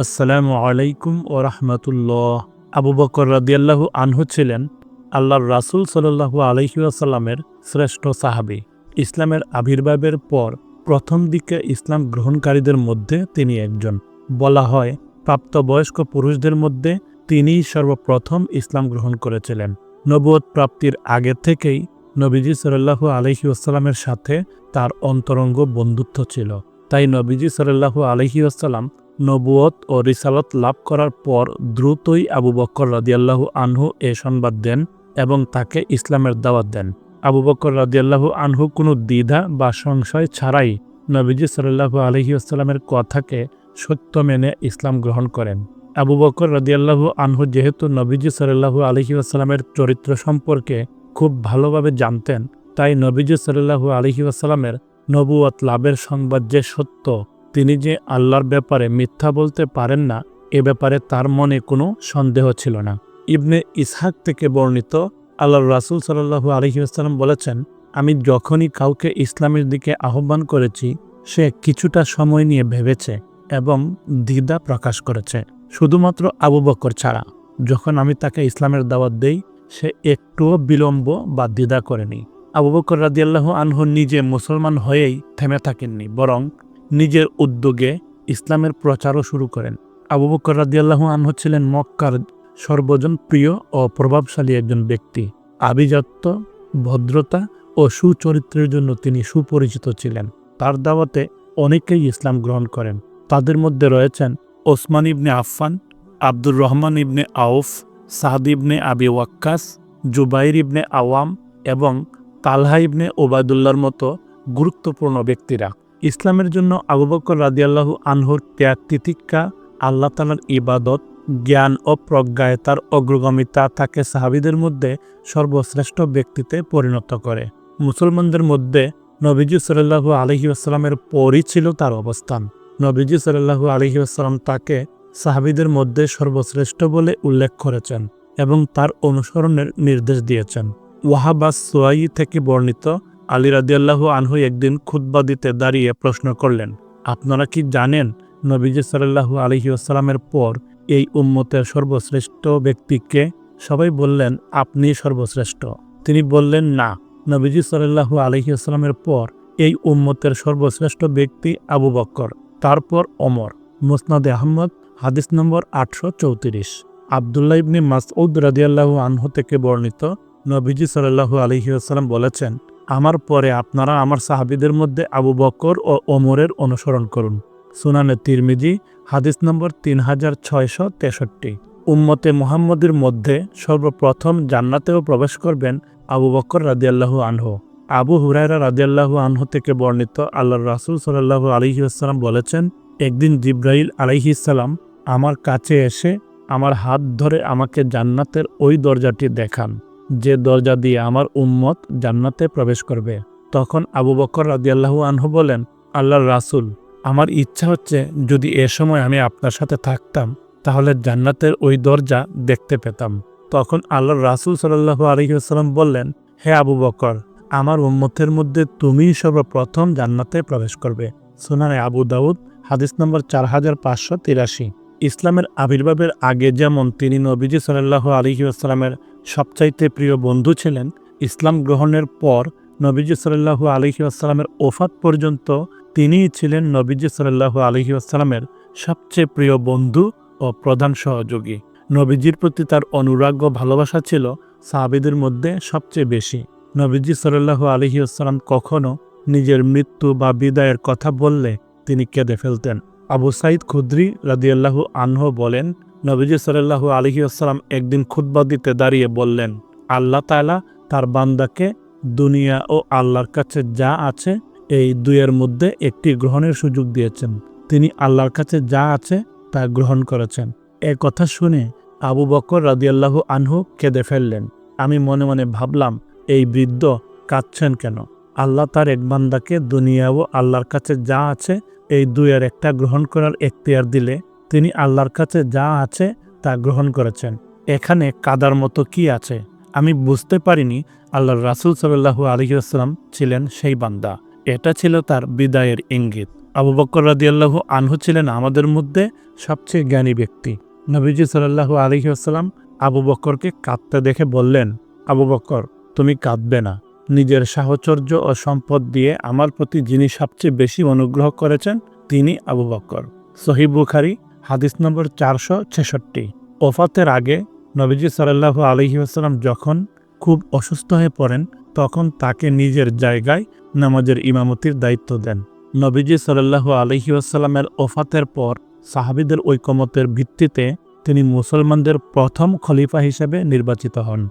আসসালামু আলাইকুম ও রহমতুল্লাহ। আবু বকর রাদিয়াল্লাহু আনহু ছিলেন আল্লাহর রাসূল সাল্লাল্লাহু আলাইহি ওয়াসাল্লামের শ্রেষ্ঠ সাহাবী। ইসলামের আবির্ভাবের পর প্রথম দিকে ইসলাম গ্রহণকারীদের মধ্যে তিনি একজন। বলা হয়, প্রাপ্তবয়স্ক পুরুষদের মধ্যে তিনিই সর্বপ্রথম ইসলাম গ্রহণ করেছিলেন। নবুয়ত প্রাপ্তির আগে থেকেই নবীজি সাল্লাল্লাহু আলাইহি ওয়াসাল্লামের সাথে তার অন্তরঙ্গ বন্ধুত্ব ছিল। তাই নবীজি সাল্লাল্লাহু আলাইহি ওয়াসাল্লাম নবুয়ত ও রিসালত লাভ করার পর দ্রুতই আবু বকর রাদিয়াল্লাহু আনহু এ সংবাদ দেন এবং তাকে ইসলামের দাওয়াত দেন। আবু বকর রাদিয়াল্লাহু আনহু কোনো দ্বিধা বা সংশয় ছাড়াই নবীজি সাল্লাল্লাহু আলাইহি ওয়াসাল্লামের কথাকে সত্য মেনে ইসলাম গ্রহণ করেন। আবু বকর রাদিয়াল্লাহু আনহু যেহেতু নবীজি সাল্লাল্লাহু আলাইহি ওয়াসাল্লামের চরিত্র সম্পর্কে খুব ভালোভাবে জানতেন, তাই নবীজি সাল্লাল্লাহু আলাইহি ওয়াসাল্লামের নবুয়ত লাভের সংবাদ যে সত্য, তিনি যে আল্লাহর ব্যাপারে মিথ্যা বলতে পারেন না, এ ব্যাপারে তার মনে কোনো সন্দেহ ছিল না। ইবনে ইসহাক থেকে বর্ণিত, আল্লাহর রাসূল সাল্লাল্লাহু আলাইহি ওয়াসাল্লাম বলেছেন, আমি যখনই কাউকে ইসলামের দিকে আহ্বান করেছি, সে কিছুটা সময় নিয়ে ভেবেছে এবং দ্বিধা প্রকাশ করেছে, শুধুমাত্র আবু বকর ছাড়া। যখন আমি তাকে ইসলামের দাওয়াত দেই, সে একটুও বিলম্ব বা দ্বিধা করেনি। আবু বকর রাদিয়াল্লাহু আনহু নিজে মুসলমান হয়েই থেমে থাকেননি, বরং নিজের উদ্যোগে ইসলামের প্রচারও শুরু করেন। আবু বকর রাদিয়াল্লাহু আনহু ছিলেন মক্কার সর্বজন প্রিয় ও প্রভাবশালী একজন ব্যক্তি। আভিজাত্য, ভদ্রতা ও সুচরিত্রের জন্য তিনি সুপরিচিত ছিলেন। তার দাওয়াতে অনেকেই ইসলাম গ্রহণ করেন। তাদের মধ্যে রয়েছেন ওসমান ইবনে আফফান, আব্দুর রহমান ইবনে আউফ, সাদ ইবনে আবি ওয়াক্কাস, জুবাইর ইবনে আওয়াম এবং তালহা ইবনে ওবায়দুল্লাহর মতো গুরুত্বপূর্ণ ব্যক্তিরা। ইসলামের জন্য আবু বকর রাদিয়াল্লাহু আনহুর ত্যাগ তিতিক্ষা, আল্লাহ তাআলার ইবাদত, জ্ঞান ও প্রজ্ঞায় তার অগ্রগামিতা তাকে সাহাবীদের মধ্যে সর্বশ্রেষ্ঠ ব্যক্তিতে পরিণত করে। মুসলমানদের মধ্যে নবীজি সাল্লাল্লাহু আলাইহি ওয়াসাল্লামের পরই ছিল তার অবস্থান। নবীজি সাল্লাল্লাহু আলাইহি ওয়াসাল্লাম তাকে সাহাবীদের মধ্যে সর্বশ্রেষ্ঠ বলে উল্লেখ করেছেন এবং তার অনুসরণের নির্দেশ দিয়েছেন। ওয়াহাব আস-সুয়াই থেকে বর্ণিত, আলী রাদিয়াল্লাহু আনহু একদিন খুতবা দিতে দাঁড়িয়ে প্রশ্ন করলেন, আপনারা কি জানেন নবীজি সাল্লাল্লাহু আলাইহি ওয়াসাল্লামের পর এই উম্মতের সর্বশ্রেষ্ঠ ব্যক্তিকে? সবাই বললেন, আপনি সর্বশ্রেষ্ঠ। তিনি বললেন, না, নবীজি সাল্লাল্লাহু আলাইহি ওয়াসাল্লামের পর এই উম্মতের সর্বশ্রেষ্ঠ ব্যক্তি আবু বকর, তারপর ওমর। মুসনাদে আহমদ, হাদিস নম্বর 834। আব্দুল্লাহ ইবনে মাসউদ রাদিয়াল্লাহু আনহু থেকে বর্ণিত, নবীজি সাল্লাল্লাহু আলাইহি ওয়াসাল্লাম বলেছেন, আমার পরে আপনারা আমার সাহাবীদের মধ্যে আবু বকর ও ওমরের অনুসরণ করুন। সুনানে তিরমিজি, হাদিস নম্বর 3663। উম্মতে মুহাম্মদের মধ্যে সর্বপ্রথম জান্নাতেও প্রবেশ করবেন আবু বকর রাদিয়াল্লাহু আনহু। আবু হুরায়রা রাদিয়াল্লাহু আনহু থেকে বর্ণিত, আল্লাহর রাসূল সাল্লাল্লাহু আলাইহি ওয়াসাল্লাম বলেছেন, একদিন জিবরাইল আলাইহিস সালাম আমার কাছে এসে আমার হাত ধরে আমাকে জান্নাতের ওই দরজাটি দেখান, যে দরজা দিয়ে আমার উম্মত জান্নাতে প্রবেশ করবে। তখন আবু বকর রাদিয়াল্লাহু আনহু বলেন, আল্লাহর রাসূল, আমার ইচ্ছা হচ্ছে যদি এ সময় আমি আপনার সাথে থাকতাম, তাহলে জান্নাতের ওই দরজা দেখতে পেতাম। তখন আল্লাহর রাসূল সাল্লাল্লাহু আলাইহি ওয়াসাল্লাম বললেন, হে আবু বকর, আমার উম্মতের মধ্যে তুমিই সর্বপ্রথম জান্নাতে প্রবেশ করবে। সুনানে আবু দাউদ, হাদিস নম্বর 4583। ইসলামের আবির্ভাবের আগে যেমন তিনি নবীজি সাল্লাল্লাহু আলাইহি ওয়াসাল্লামের সবচাইতে প্রিয় বন্ধু ছিলেন, ইসলাম গ্রহণের পর নবীজি সাল্লাল্লাহু আলাইহি ওয়াসাল্লামের ওফাত পর্যন্ত তিনিই ছিলেন নবীজি সাল্লাল্লাহু আলাইহি ওয়াসাল্লামের সবচেয়ে প্রিয় বন্ধু ও প্রধান সহযোগী। নবীজির প্রতি তার অনুরাগ ও ভালোবাসা ছিল সাহাবীদের মধ্যে সবচেয়ে বেশি। নবীজি সাল্লাল্লাহু আলাইহি ওয়াসাল্লাম কখনো নিজের মৃত্যু বা বিদায়ের কথা বললে তিনি কেঁদে ফেলতেন। আবু সাঈদ খুদরি রাদিয়াল্লাহু আনহু বলেন, নবীজি সাল্লাল্লাহু আলাইহি ওয়াসাল্লাম একদিন খুতবা দিতে দাঁড়িয়ে বললেন, আল্লাহ তাআলা তার বান্দাকে দুনিয়া ও আল্লাহর কাছে যা আছে এই দুইয়ের মধ্যে একটি গ্রহণের সুযোগ দিয়েছেন। তিনি আল্লাহর কাছে যা আছে তা গ্রহণ করেছেন। এ কথা শুনে আবু বকর রাদিয়াল্লাহু আনহু কেঁদে ফেললেন। আমি মনে মনে ভাবলাম, এই বৃদ্ধ কাঁদছেন কেন? আল্লাহ তার এক বান্দাকে দুনিয়া ও আল্লাহর কাছে যা আছে এই দুইয়ের একটা গ্রহণ করার এখতিয়ার দিলে তিনি আল্লাহর কাছে যা আছে তা গ্রহণ করেছেন। এখানে কাদার মতো কি আছে? আমি বুঝতে পারিনি আল্লাহর রাসূল সাল্লাল্লাহু আলাইহি ওয়াসাল্লাম ছিলেন সেই বান্দা। এটা ছিল তার বিদায়ের ইঙ্গিত। আবু বকর রাদিয়াল্লাহু আনহু ছিলেন আমাদের মধ্যে সবচেয়ে জ্ঞানী ব্যক্তি। নবীজি সাল্লাল্লাহু আলাইহি ওয়াসাল্লাম আবু বকরকে কাঁদতে দেখে বললেন, আবু বকর, তুমি কাঁদবে না। নিজের সাহচর্য ও সম্পদ দিয়ে আমার প্রতি যিনি সবচেয়ে বেশি অনুগ্রহ করেছেন তিনি আবু বকর। সহিহ বুখারী হাদিস নম্বর 466। ওফাতের আগে নবীজি সাল্লাল্লাহু আলাইহি ওয়াসাল্লাম যখন খুব অসুস্থ হয়ে পড়েন তখন তাকে নিজের জায়গায় নামাজের ইমামতির দায়িত্ব দেন। নবীজি সাল্লাল্লাহু আলাইহি ওয়াসাল্লামের ওফাতের পর সাহাবীদের ঐকমত্যের ভিত্তিতে তিনি মুসলমানদের প্রথম খলিফা হিসেবে নির্বাচিত হন।